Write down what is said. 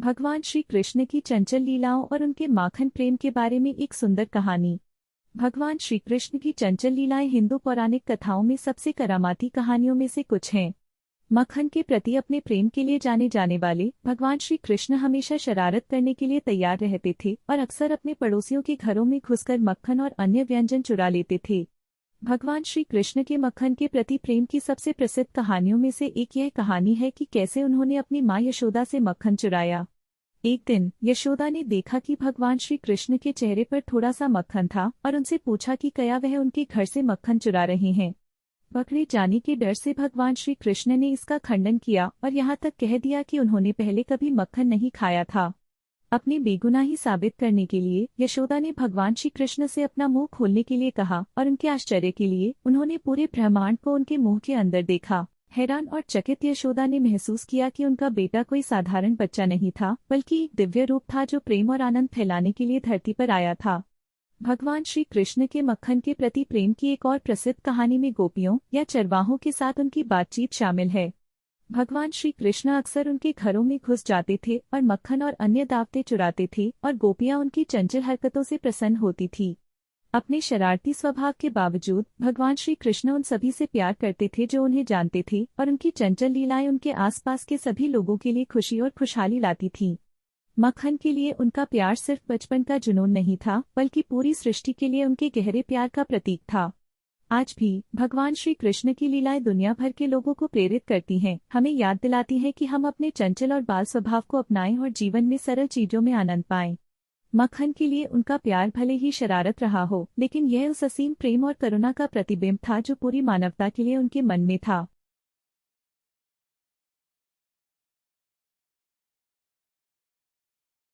भगवान श्री कृष्ण की चंचल लीलाओं और उनके माखन प्रेम के बारे में एक सुंदर कहानी। भगवान श्री कृष्ण की चंचल लीलाएं हिंदू पौराणिक कथाओं में सबसे करामाती कहानियों में से कुछ हैं। मक्खन के प्रति अपने प्रेम के लिए जाने जाने वाले भगवान श्री कृष्ण हमेशा शरारत करने के लिए तैयार रहते थे और अक्सर अपने पड़ोसियों के घरों में घुसकर मक्खन और अन्य व्यंजन चुरा लेते थे। भगवान श्री कृष्ण के मक्खन के प्रति प्रेम की सबसे प्रसिद्ध कहानियों में से एक यह कहानी है कि कैसे उन्होंने अपनी माँ यशोदा से मक्खन चुराया। एक दिन यशोदा ने देखा कि भगवान श्री कृष्ण के चेहरे पर थोड़ा सा मक्खन था और उनसे पूछा कि क्या वह उनके घर से मक्खन चुरा रहे हैं। पकड़े जाने के डर से भगवान श्री कृष्ण ने इसका खंडन किया और यहाँ तक कह दिया कि उन्होंने पहले कभी मक्खन नहीं खाया था। अपनी बेगुनाही साबित करने के लिए यशोदा ने भगवान श्री कृष्ण से अपना मुंह खोलने के लिए कहा और उनके आश्चर्य के लिए उन्होंने पूरे ब्रह्मांड को उनके मुंह के अंदर देखा। हैरान और चकित यशोदा ने महसूस किया कि उनका बेटा कोई साधारण बच्चा नहीं था, बल्कि एक दिव्य रूप था जो प्रेम और आनंद फैलाने के लिए धरती पर आया था। भगवान श्री कृष्ण के मक्खन के प्रति प्रेम की एक और प्रसिद्ध कहानी में गोपियों या चरवाहों के साथ उनकी बातचीत शामिल है। भगवान श्री कृष्ण अक्सर उनके घरों में घुस जाते थे और मक्खन और अन्य दावतें चुराते थे और गोपियां उनकी चंचल हरकतों से प्रसन्न होती थी। अपने शरारती स्वभाव के बावजूद भगवान श्री कृष्ण उन सभी से प्यार करते थे जो उन्हें जानते थे और उनकी चंचल लीलाएं उनके आसपास के सभी लोगों के लिए खुशी और खुशहाली लाती थीं। मक्खन के लिए उनका प्यार सिर्फ बचपन का जुनून नहीं था, बल्कि पूरी सृष्टि के लिए उनके गहरे प्यार का प्रतीक था। आज भी भगवान श्री कृष्ण की लीलाएं दुनिया भर के लोगों को प्रेरित करती हैं, हमें याद दिलाती हैं कि हम अपने चंचल और बाल स्वभाव को अपनाएं और जीवन में सरल चीजों में आनंद पाएं। मक्खन के लिए उनका प्यार भले ही शरारत रहा हो, लेकिन यह उस असीम प्रेम और करुणा का प्रतिबिंब था जो पूरी मानवता के लिए उनके मन में था।